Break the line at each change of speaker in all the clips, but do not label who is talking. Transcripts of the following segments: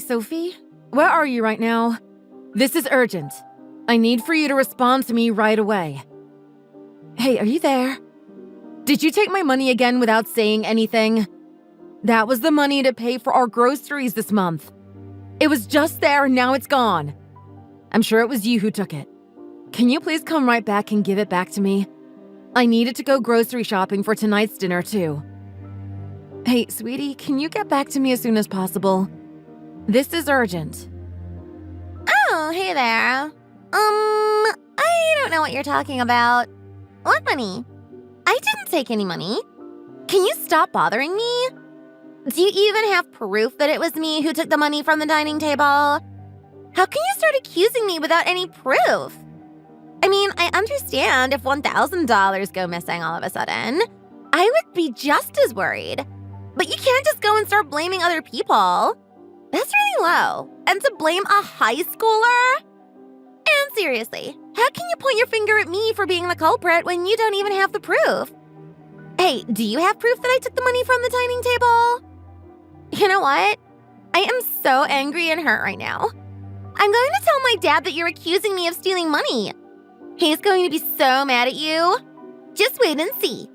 Sophie? Where are you right now? This is urgent. I need for you to respond to me right away. Hey, are you there? Did you take my money again without saying anything? That was the money to pay for our groceries this month. It was just there and now it's gone. I'm sure it was you who took it. Can you please come right back and give it back to me? I needed to go grocery shopping for tonight's dinner too. Hey, sweetie, can you get back to me as soon as possible? This is urgent.
Oh, hey there. I don't know what you're talking about. What money? I didn't take any money. Can you stop bothering me? Do you even have proof that it was me who took the money from the dining table? How can you start accusing me without any proof? I mean, I understand if $1,000 go missing all of a sudden. I would be just as worried. But you can't just go and start blaming other people. That's really low. And to blame a high schooler? And seriously, how can you point your finger at me for being the culprit when you don't even have the proof? Hey, do you have proof that I took the money from the dining table? You know what? I am so angry and hurt right now. I'm going to tell my dad that you're accusing me of stealing money. He's going to be so mad at you. Just wait and see.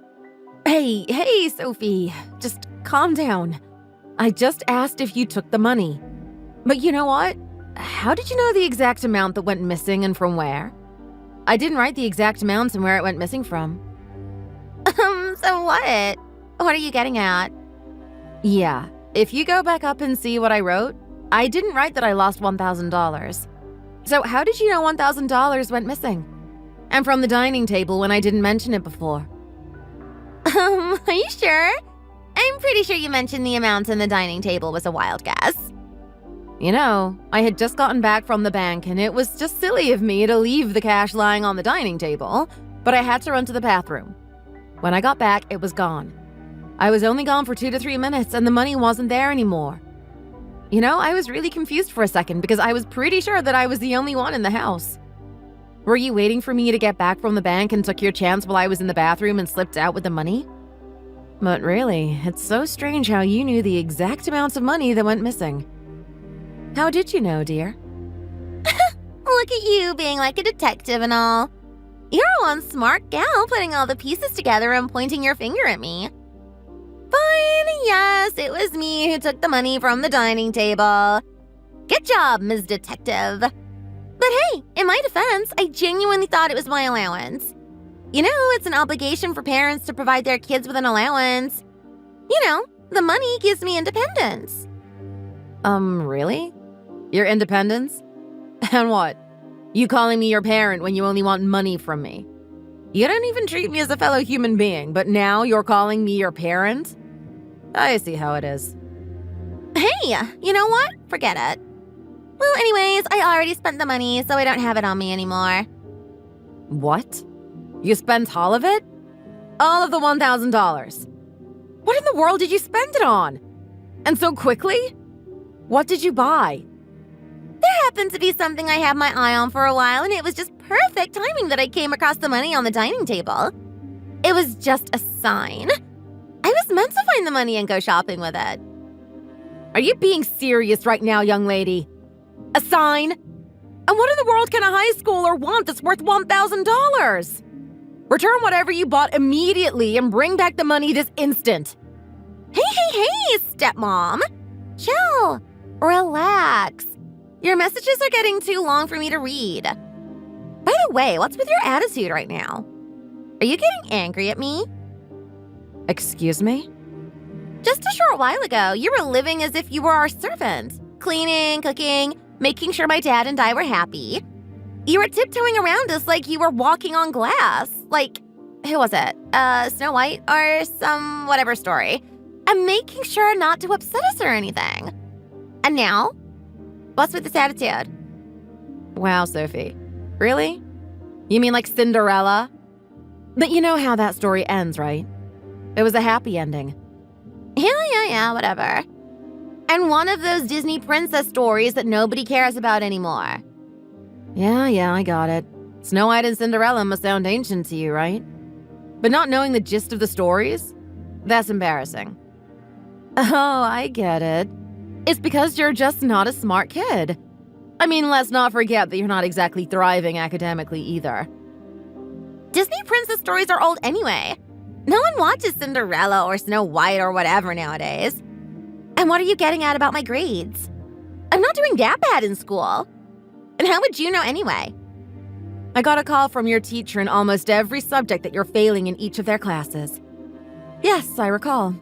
Hey, Sophie. Just calm down. I just asked if you took the money. But you know what? How did you know the exact amount that went missing and from where? I didn't write the exact amounts and where it went missing from.
So what? What are you getting at?
Yeah, if you go back up and see what I wrote, I didn't write that I lost $1,000. So how did you know $1,000 went missing? And from the dining table when I didn't mention it before.
Are you sure? I'm pretty sure you mentioned the amount in the dining table was a wild guess.
You know, I had just gotten back from the bank and it was just silly of me to leave the cash lying on the dining table, but I had to run to the bathroom. When I got back, it was gone. I was only gone for 2 to 3 minutes and the money wasn't there anymore. You know, I was really confused for a second because I was pretty sure that I was the only one in the house. Were you waiting for me to get back from the bank and took your chance while I was in the bathroom and slipped out with the money? But really, it's so strange how you knew the exact amounts of money that went missing. How did you know, dear?
Look at you being like a detective and all. You're one smart gal putting all the pieces together and pointing your finger at me. Fine, yes, it was me who took the money from the dining table. Good job, Ms. Detective. But hey, in my defense, I genuinely thought it was my allowance. You know, it's an obligation for parents to provide their kids with an allowance. You know, the money gives me independence.
Really? Your independence? And what? You calling me your parent when you only want money from me? You don't even treat me as a fellow human being, but now you're calling me your parent? I see how it is.
Hey, you know what? Forget it. Well, anyways, I already spent the money, so I don't have it on me anymore.
What? You spent all of it? All of the $1,000? What in the world did you spend it on? And so quickly? What did you buy?
There happened to be something I had my eye on for a while, and it was just perfect timing that I came across the money on the dining table. It was just a sign. I was meant to find the money and go shopping with it.
Are you being serious right now, young lady? A sign? And what in the world can a high schooler want that's worth $1,000? Return whatever you bought immediately and bring back the money this instant.
Hey, stepmom. Chill. Relax. Your messages are getting too long for me to read. By the way, what's with your attitude right now? Are you getting angry at me?
Excuse me?
Just a short while ago, you were living as if you were our servant. Cleaning, cooking, making sure my dad and I were happy. You were tiptoeing around us like you were walking on glass. Like, who was it? Snow White or some whatever story. And making sure not to upset us or anything. And now? What's with this attitude?
Wow, Sophie. Really? You mean like Cinderella? But you know how that story ends, right? It was a happy ending.
Yeah, whatever. And one of those Disney princess stories that nobody cares about anymore.
Yeah, I got it. Snow White and Cinderella must sound ancient to you, right? But not knowing the gist of the stories? That's embarrassing. Oh, I get it. It's because you're just not a smart kid. I mean, let's not forget that you're not exactly thriving academically either.
Disney princess stories are old anyway. No one watches Cinderella or Snow White or whatever nowadays. And what are you getting at about my grades? I'm not doing that bad in school. And how would you know anyway?
I got a call from your teacher in almost every subject that you're failing in each of their classes. Yes, I recall.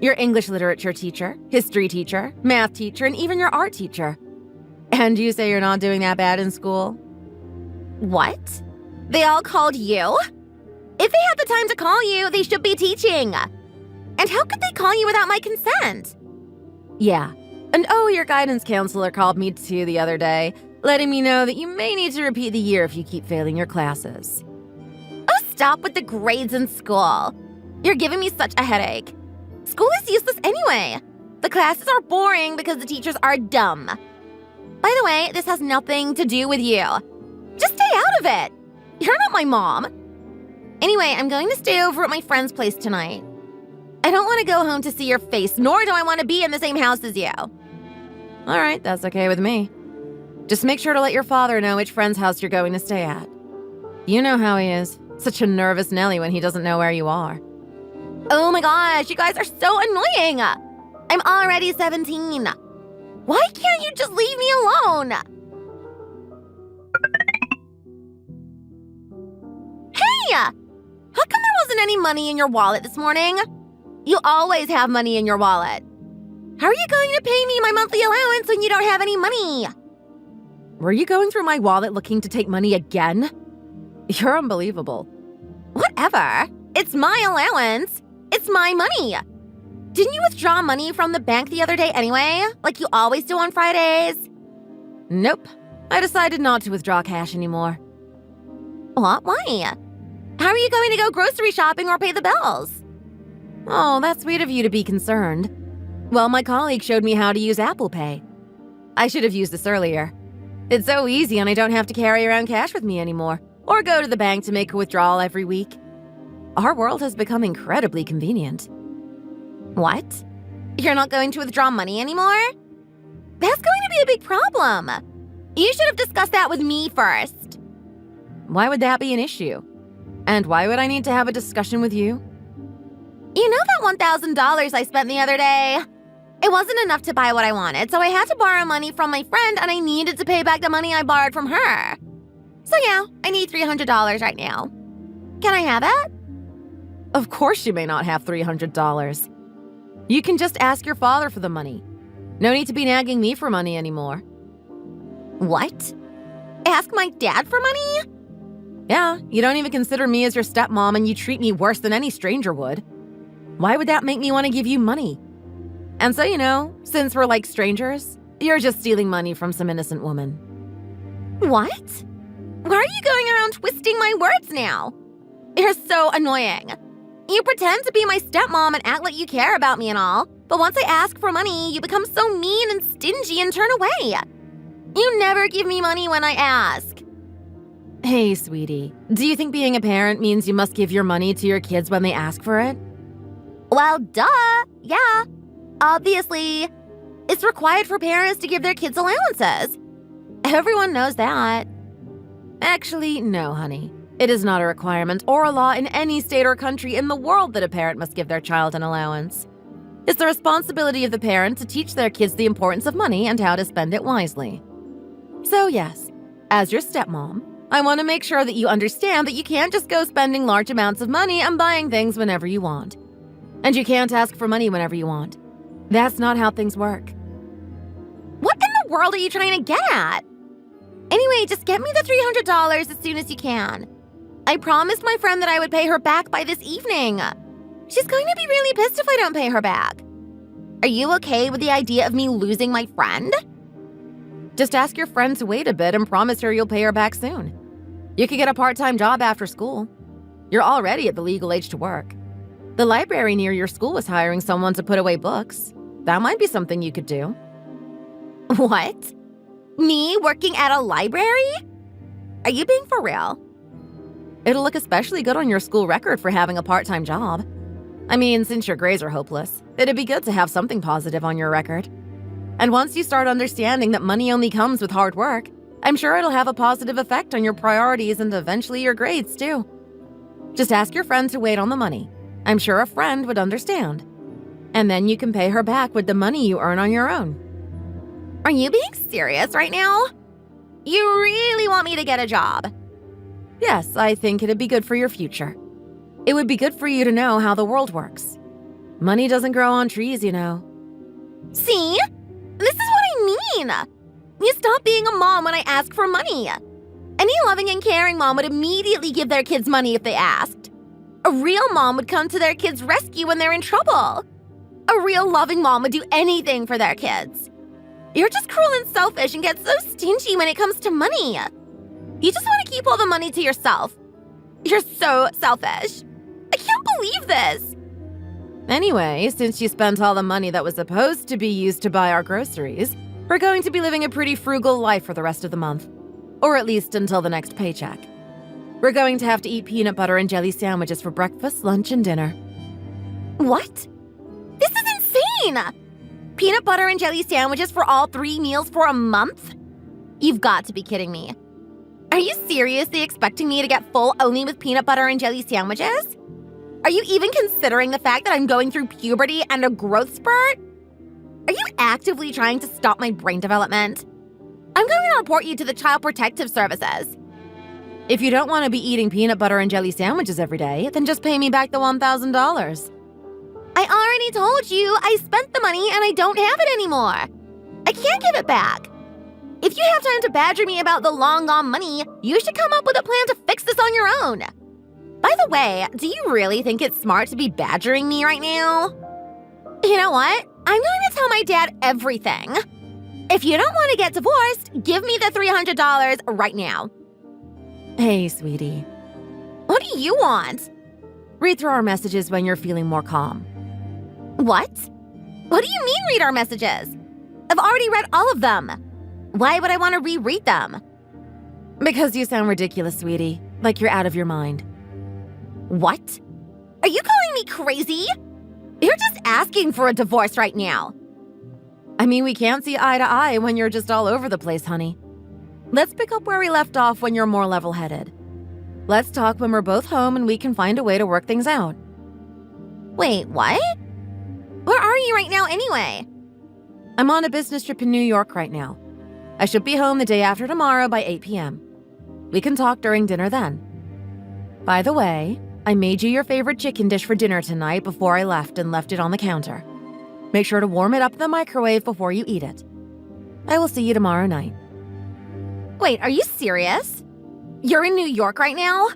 Your English literature teacher, history teacher, math teacher, and even your art teacher. And you say you're not doing that bad in school?
What? They all called you? If they had the time to call you, they should be teaching. And how could they call you without my consent?
Yeah. And your guidance counselor called me too the other day, letting me know that you may need to repeat the year if you keep failing your classes.
Oh, stop with the grades in school. You're giving me such a headache. School is useless anyway. The classes are boring because the teachers are dumb. By the way, this has nothing to do with you. Just stay out of it. You're not my mom. Anyway, I'm going to stay over at my friend's place tonight. I don't want to go home to see your face, nor do I want to be in the same house as you.
All right, that's okay with me. Just make sure to let your father know which friend's house you're going to stay at. You know how he is. Such a nervous Nelly when he doesn't know where you are.
Oh my gosh, you guys are so annoying. I'm already 17. Why can't you just leave me alone? Hey! How come there wasn't any money in your wallet this morning? You always have money in your wallet. How are you going to pay me my monthly allowance when you don't have any money?
Were you going through my wallet looking to take money again? You're unbelievable.
Whatever. It's my allowance. It's my money. Didn't you withdraw money from the bank the other day anyway, like you always do on Fridays?
Nope. I decided not to withdraw cash anymore.
What? Why? How are you going to go grocery shopping or pay the bills?
Oh, that's sweet of you to be concerned. Well, my colleague showed me how to use Apple Pay. I should have used this earlier. It's so easy and I don't have to carry around cash with me anymore, or go to the bank to make a withdrawal every week. Our world has become incredibly convenient.
What? You're not going to withdraw money anymore? That's going to be a big problem. You should have discussed that with me first.
Why would that be an issue? And why would I need to have a discussion with you?
You know that $1,000 I spent the other day? It wasn't enough to buy what I wanted, so I had to borrow money from my friend and I needed to pay back the money I borrowed from her. So yeah, I need $300 right now. Can I have it?
Of course you may not have $300. You can just ask your father for the money. No need to be nagging me for money anymore.
What? Ask my dad for money?
Yeah, you don't even consider me as your stepmom and you treat me worse than any stranger would. Why would that make me want to give you money? And so, since we're like strangers, you're just stealing money from some innocent woman.
What? Why are you going around twisting my words now? You're so annoying. You pretend to be my stepmom and act like you care about me and all, but once I ask for money, you become so mean and stingy and turn away. You never give me money when I ask.
Hey, sweetie, do you think being a parent means you must give your money to your kids when they ask for it?
Well, duh, yeah. Obviously, it's required for parents to give their kids allowances. Everyone knows that.
Actually, no, honey. It is not a requirement or a law in any state or country in the world that a parent must give their child an allowance. It's the responsibility of the parent to teach their kids the importance of money and how to spend it wisely. So yes, as your stepmom, I want to make sure that you understand that you can't just go spending large amounts of money and buying things whenever you want. And you can't ask for money whenever you want. That's not how things work.
What in the world are you trying to get at? Anyway, just get me the $300 as soon as you can. I promised my friend that I would pay her back by this evening. She's going to be really pissed if I don't pay her back. Are you okay with the idea of me losing my friend?
Just ask your friend to wait a bit and promise her you'll pay her back soon. You could get a part-time job after school. You're already at the legal age to work. The library near your school was hiring someone to put away books. That might be something you could do.
What? Me working at a library? Are you being for real?
It'll look especially good on your school record for having a part-time job. I mean, since your grades are hopeless, it'd be good to have something positive on your record. And once you start understanding that money only comes with hard work, I'm sure it'll have a positive effect on your priorities and eventually your grades, too. Just ask your friend to wait on the money. I'm sure a friend would understand. And then you can pay her back with the money you earn on your own.
Are you being serious right now? You really want me to get a job?
Yes, I think it'd be good for your future. It would be good for you to know how the world works. Money doesn't grow on trees, you know.
See? This is what I mean. You stop being a mom when I ask for money. Any loving and caring mom would immediately give their kids money if they asked. A real mom would come to their kids' rescue when they're in trouble. A real loving mom would do anything for their kids. You're just cruel and selfish and get so stingy when it comes to money. You just want to keep all the money to yourself. You're so selfish. I can't believe this.
Anyway, since you spent all the money that was supposed to be used to buy our groceries, we're going to be living a pretty frugal life for the rest of the month. Or at least until the next paycheck. We're going to have to eat peanut butter and jelly sandwiches for breakfast, lunch, and dinner.
What? This is insane! Peanut butter and jelly sandwiches for all 3 meals for a month? You've got to be kidding me. Are you seriously expecting me to get full only with peanut butter and jelly sandwiches? Are you even considering the fact that I'm going through puberty and a growth spurt? Are you actively trying to stop my brain development? I'm going to report you to the Child Protective Services.
If you don't want to be eating peanut butter and jelly sandwiches every day, then just pay me back the $1,000.
I already told you I spent the money and I don't have it anymore. I can't give it back. If you have time to badger me about the long-gone money, you should come up with a plan to fix this on your own. By the way, do you really think it's smart to be badgering me right now? You know what? I'm going to tell my dad everything. If you don't want to get divorced, give me the $300 right now.
Hey, sweetie.
What do you want?
Read through our messages when you're feeling more calm.
What? What do you mean read our messages? I've already read all of them. Why would I want to reread them?
Because you sound ridiculous, sweetie. Like you're out of your mind.
What? Are you calling me crazy? You're just asking for a divorce right now.
I mean, we can't see eye to eye when you're just all over the place, honey. Let's pick up where we left off when you're more level-headed. Let's talk when we're both home and we can find a way to work things out.
Wait, what? Where are you right now anyway?
I'm on a business trip in New York right now. I should be home the day after tomorrow by 8 p.m. We can talk during dinner then. By the way, I made you your favorite chicken dish for dinner tonight before I left and left it on the counter. Make sure to warm it up in the microwave before you eat it. I will see you tomorrow night.
Wait, are you serious? You're in New York right now?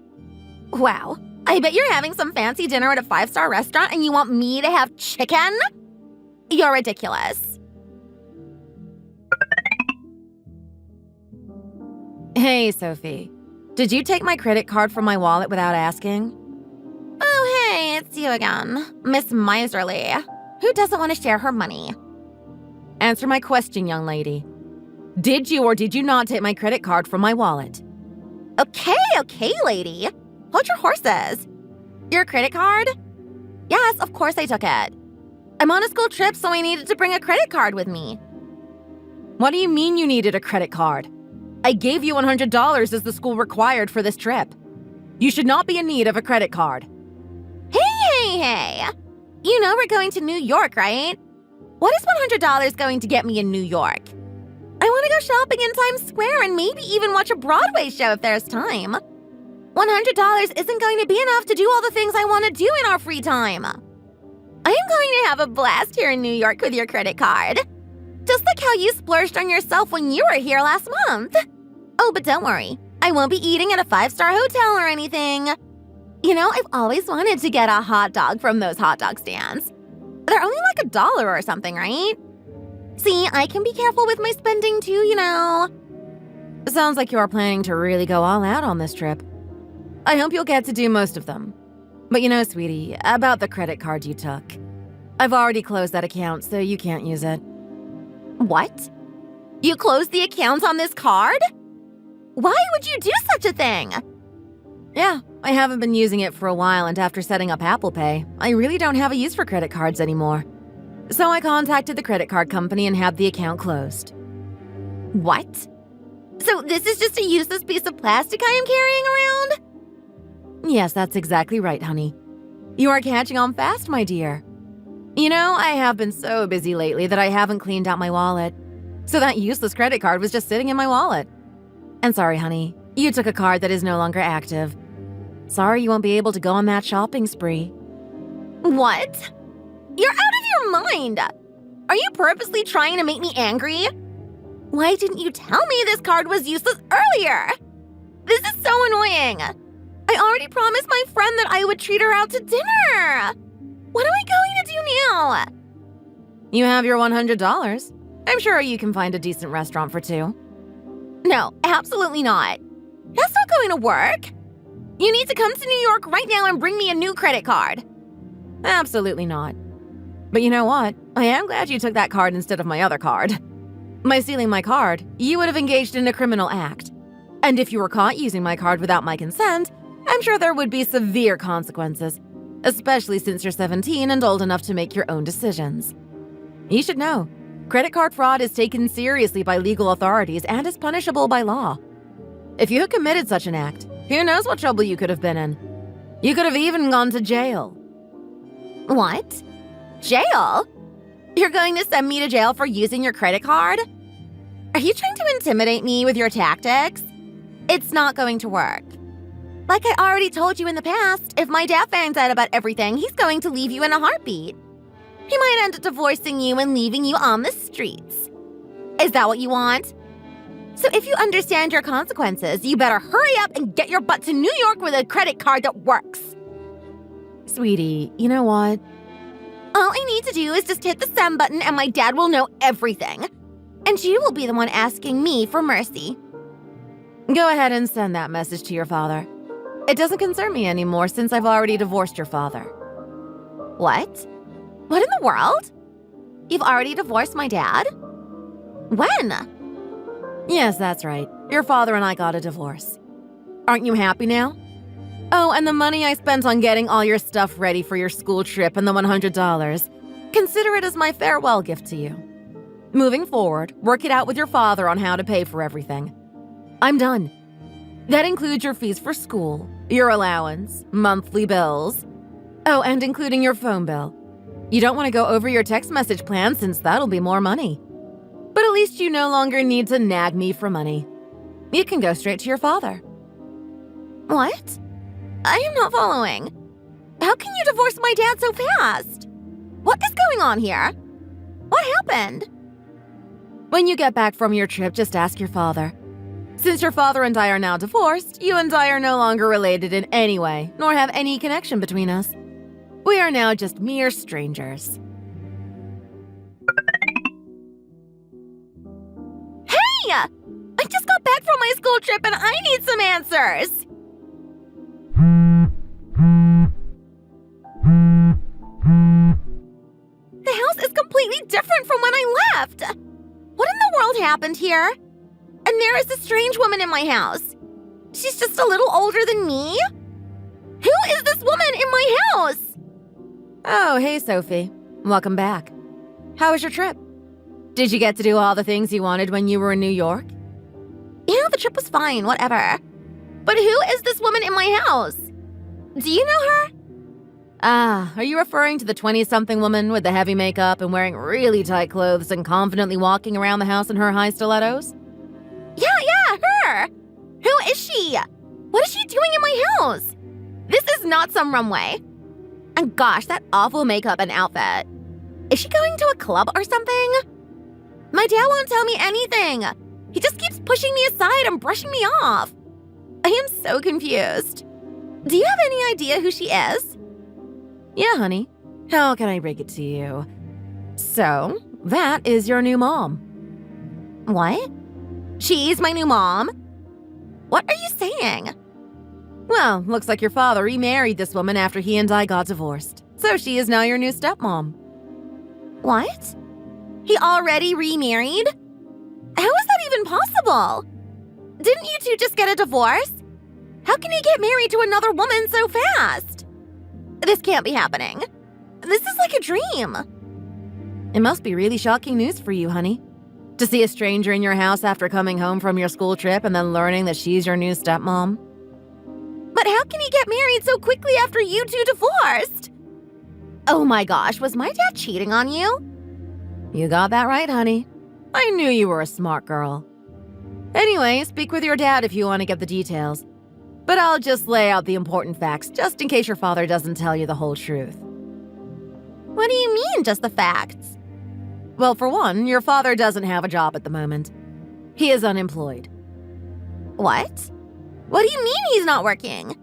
Wow, I bet you're having some fancy dinner at a 5-star restaurant and you want me to have chicken? You're ridiculous.
Hey, Sophie. Did you take my credit card from my wallet without asking?
Oh, hey, it's you again. Miss Miserly. Who doesn't want to share her money?
Answer my question, young lady. Did you or did you not take my credit card from my wallet?
Okay, lady. Hold your horses. Your credit card? Yes, of course I took it. I'm on a school trip, so I needed to bring a credit card with me.
What do you mean you needed a credit card? I gave you $100 as the school required for this trip. You should not be in need of a credit card.
Hey. You know we're going to New York, right? What is $100 going to get me in New York? I want to go shopping in Times Square and maybe even watch a Broadway show if there's time. $100 isn't going to be enough to do all the things I want to do in our free time. I am going to have a blast here in New York with your credit card. Just like how you splurged on yourself when you were here last month. Oh, but don't worry. I won't be eating at a 5-star hotel or anything. You know, I've always wanted to get a hot dog from those hot dog stands. They're only like $1 or something, right? See, I can be careful with my spending too, you know.
Sounds like you are planning to really go all out on this trip. I hope you'll get to do most of them. But you know, sweetie, about the credit card you took. I've already closed that account, so you can't use it.
What? You closed the account on this card? Why would you do such a thing?
Yeah, I haven't been using it for a while, and after setting up Apple Pay, I really don't have a use for credit cards anymore. So I contacted the credit card company and had the account closed.
What? So this is just a useless piece of plastic I am carrying around?
Yes, that's exactly right, honey. You are catching on fast, my dear. You know, I have been so busy lately that I haven't cleaned out my wallet. So that useless credit card was just sitting in my wallet. And sorry, honey, you took a card that is no longer active. Sorry you won't be able to go on that shopping spree.
What? You're out of your mind! Are you purposely trying to make me angry? Why didn't you tell me this card was useless earlier? This is so annoying. I already promised my friend that I would treat her out to dinner. What am I going to do now?
You have your $100. I'm sure you can find a decent restaurant for two.
No, absolutely not. That's not going to work. You need to come to New York right now and bring me a new credit card.
Absolutely not. But you know what? I am glad you took that card instead of my other card. By stealing my card, you would have engaged in a criminal act. And if you were caught using my card without my consent, I'm sure there would be severe consequences, especially since you're 17 and old enough to make your own decisions. You should know, credit card fraud is taken seriously by legal authorities and is punishable by law. If you had committed such an act, who knows what trouble you could have been in. You could have even gone to jail.
What? Jail? You're going to send me to jail for using your credit card? Are you trying to intimidate me with your tactics? It's not going to work. Like I already told you in the past, if my dad finds out about everything, he's going to leave you in a heartbeat. He might end up divorcing you and leaving you on the streets. Is that what you want? So if you understand your consequences, you better hurry up and get your butt to New York with a credit card that works.
Sweetie, you know what?
All I need to do is just hit the send button and my dad will know everything. And you will be the one asking me for mercy.
Go ahead and send that message to your father. It doesn't concern me anymore since I've already divorced your father.
What? What in the world? You've already divorced my dad? When?
Yes, that's right. Your father and I got a divorce. Aren't you happy now? Oh, and the money I spent on getting all your stuff ready for your school trip and the $100, consider it as my farewell gift to you. Moving forward, work it out with your father on how to pay for everything. I'm done. That includes your fees for school, your allowance, monthly bills. Oh, and including your phone bill. You don't want to go over your text message plan since that'll be more money. But at least you no longer need to nag me for money. You can go straight to your father.
What? I am not following. How can you divorce my dad so fast? What is going on here? What happened?
When you get back from your trip, just ask your father. Since your father and I are now divorced, you and I are no longer related in any way, nor have any connection between us. We are now just mere strangers.
Hey! I just got back from my school trip and I need some answers! The house is completely different from when I left! What in the world happened here? And there is this strange woman in my house. She's just a little older than me? Who is this woman in my house?
Oh, hey, Sophie. Welcome back. How was your trip? Did you get to do all the things you wanted when you were in New York?
Yeah, the trip was fine, whatever. But who is this woman in my house? Do you know her?
Ah, are you referring to the 20-something woman with the heavy makeup and wearing really tight clothes and confidently walking around the house in her high stilettos?
Yeah, her! Who is she? What is she doing in my house? This is not some runway. And gosh, that awful makeup and outfit. Is she going to a club or something? My dad won't tell me anything. He just keeps pushing me aside and brushing me off. I am so confused. Do you have any idea who she is?
Yeah, honey. How can I break it to you? So, that is your new mom.
What? She's my new mom? What are you saying?
Well, looks like your father remarried this woman after he and I got divorced. So she is now your new stepmom.
What? He already remarried? How is that even possible? Didn't you two just get a divorce? How can he get married to another woman so fast? This can't be happening. This is like a dream.
It must be really shocking news for you, honey. To see a stranger in your house after coming home from your school trip and then learning that she's your new stepmom.
But how can he get married so quickly after you two divorced? Oh my gosh, was my dad cheating on you?
You got that right, honey. I knew you were a smart girl. Anyway, speak with your dad if you want to get the details. But I'll just lay out the important facts just in case your father doesn't tell you the whole truth.
What do you mean, just the facts?
Well, for one, your father doesn't have a job at the moment. He is unemployed.
What? What do you mean he's not working?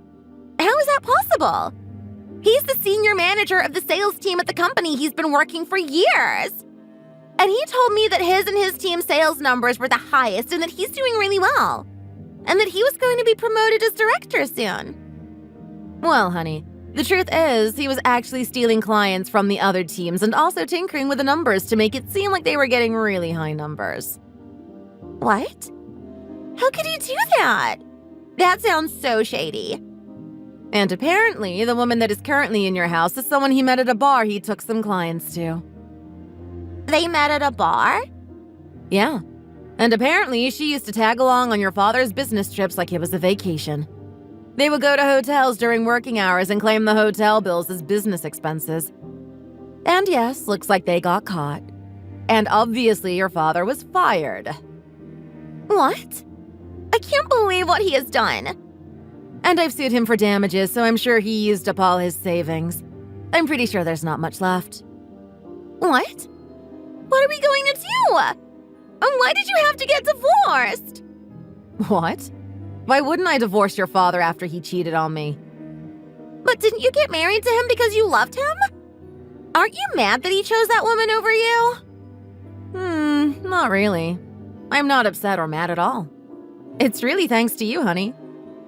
How is that possible? He's the senior manager of the sales team at the company he's been working for years. And he told me that his and his team's sales numbers were the highest and that he's doing really well. And that he was going to be promoted as director soon.
Well, honey, the truth is he was actually stealing clients from the other teams and also tinkering with the numbers to make it seem like they were getting really high numbers.
What? How could he do that? That sounds so shady.
And apparently, the woman that is currently in your house is someone he met at a bar he took some clients to.
They met at a bar?
Yeah. And apparently, she used to tag along on your father's business trips like it was a vacation. They would go to hotels during working hours and claim the hotel bills as business expenses. And yes, looks like they got caught. And obviously, your father was fired.
What? I can't believe what he has done.
And I've sued him for damages, so I'm sure he used up all his savings. I'm pretty sure there's not much left.
What? What are we going to do? And why did you have to get divorced?
What? Why wouldn't I divorce your father after he cheated on me?
But didn't you get married to him because you loved him? Aren't you mad that he chose that woman over you?
Not really. I'm not upset or mad at all. It's really thanks to you, honey.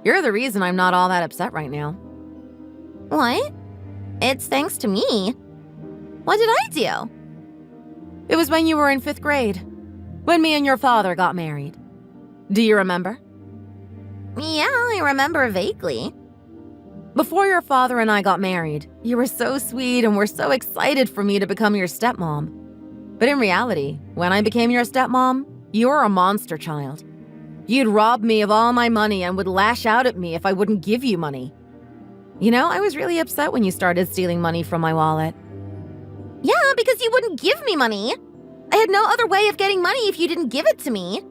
You're the reason I'm not all that upset right now.
What? It's thanks to me. What did I do?
It was when you were in 5th grade, when me and your father got married. Do you remember?
Yeah, I remember vaguely.
Before your father and I got married, you were so sweet and were so excited for me to become your stepmom. But in reality, when I became your stepmom, you were a monster child. You'd rob me of all my money and would lash out at me if I wouldn't give you money. You know, I was really upset when you started stealing money from my wallet.
Yeah, because you wouldn't give me money. I had no other way of getting money if you didn't give it to me.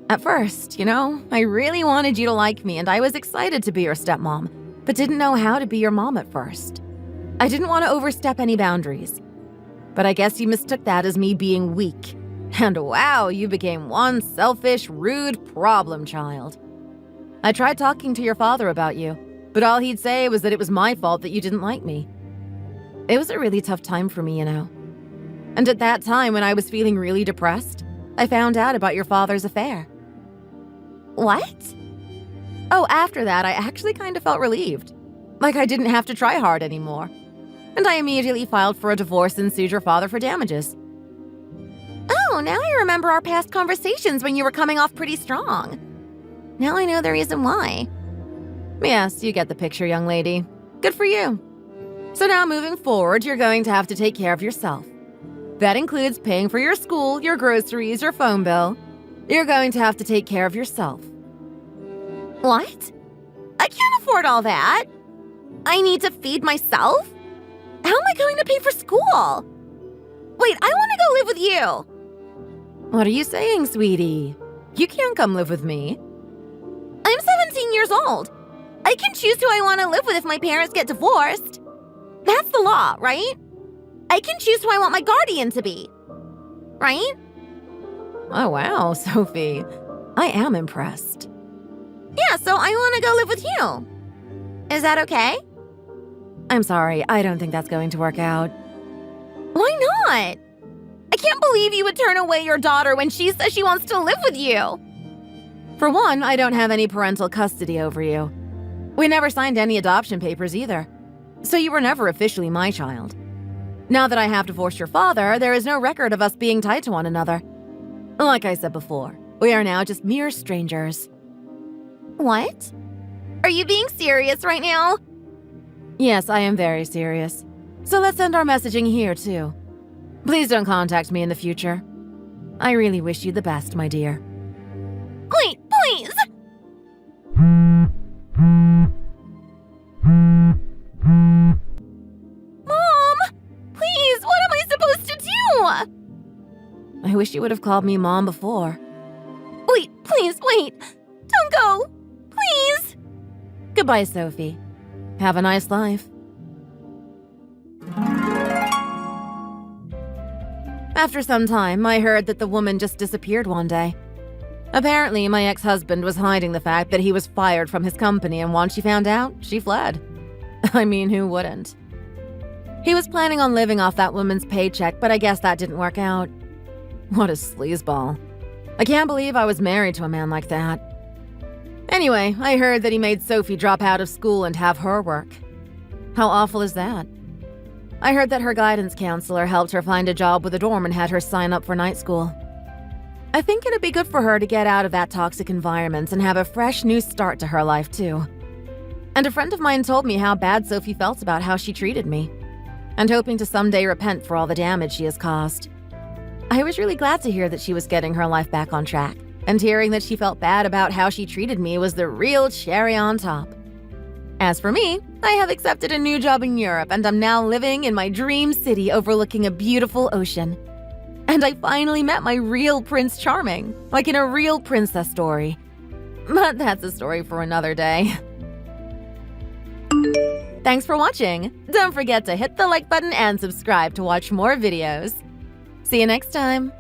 At first, you know, I really wanted you to like me and I was excited to be your stepmom, but didn't know how to be your mom at first. I didn't want to overstep any boundaries. But I guess you mistook that as me being weak. And wow, you became one selfish, rude problem child. I tried talking to your father about you, but all he'd say was that it was my fault that you didn't like me. It was a really tough time for me, you know. And at that time, when I was feeling really depressed, I found out about your father's affair.
What?
Oh, after that, I actually kind of felt relieved. Like I didn't have to try hard anymore. And I immediately filed for a divorce and sued your father for damages.
Oh, now I remember our past conversations when you were coming off pretty strong. Now I know the reason why.
Yes, you get the picture, young lady. Good for you. So now moving forward, you're going to have to take care of yourself. That includes paying for your school, your groceries, your phone bill. You're going to have to take care of yourself.
What? I can't afford all that. I need to feed myself? How am I going to pay for school? Wait, I want to go live with you.
What are you saying, sweetie? You can't come live with me.
I'm 17 years old. I can choose who I want to live with if my parents get divorced. That's the law, right? I can choose who I want my guardian to be. Right?
Oh, wow, Sophie. I am impressed.
Yeah, so I want to go live with you. Is that okay?
I'm sorry, I don't think that's going to work out.
Why not? I can't believe you would turn away your daughter when she says she wants to live with you.
For one, I don't have any parental custody over you. We never signed any adoption papers either. So you were never officially my child. Now that I have divorced your father, there is no record of us being tied to one another. Like I said before, we are now just mere strangers.
What? Are you being serious right now?
Yes, I am very serious. So let's end our messaging here, too. Please don't contact me in the future. I really wish you the best, my dear.
Wait, please! Mom! Please, what am I supposed to do?
I wish you would have called me Mom before.
Wait, please, wait! Don't go! Please!
Goodbye, Sophie. Have a nice life. After some time, I heard that the woman just disappeared one day. Apparently, my ex-husband was hiding the fact that he was fired from his company, and once she found out, she fled. I mean, who wouldn't? He was planning on living off that woman's paycheck, but I guess that didn't work out. What a sleazeball. I can't believe I was married to a man like that. Anyway, I heard that he made Sophie drop out of school and have her work. How awful is that? I heard that her guidance counselor helped her find a job with a dorm and had her sign up for night school. I think it'd be good for her to get out of that toxic environment and have a fresh new start to her life, too. And a friend of mine told me how bad Sophie felt about how she treated me, and hoping to someday repent for all the damage she has caused. I was really glad to hear that she was getting her life back on track, and hearing that she felt bad about how she treated me was the real cherry on top. As for me, I have accepted a new job in Europe, and I'm now living in my dream city overlooking a beautiful ocean. And I finally met my real Prince Charming, like in a real princess story. But that's a story for another day. Thanks for watching! Don't forget to hit the like button and subscribe to watch more videos. See you next time!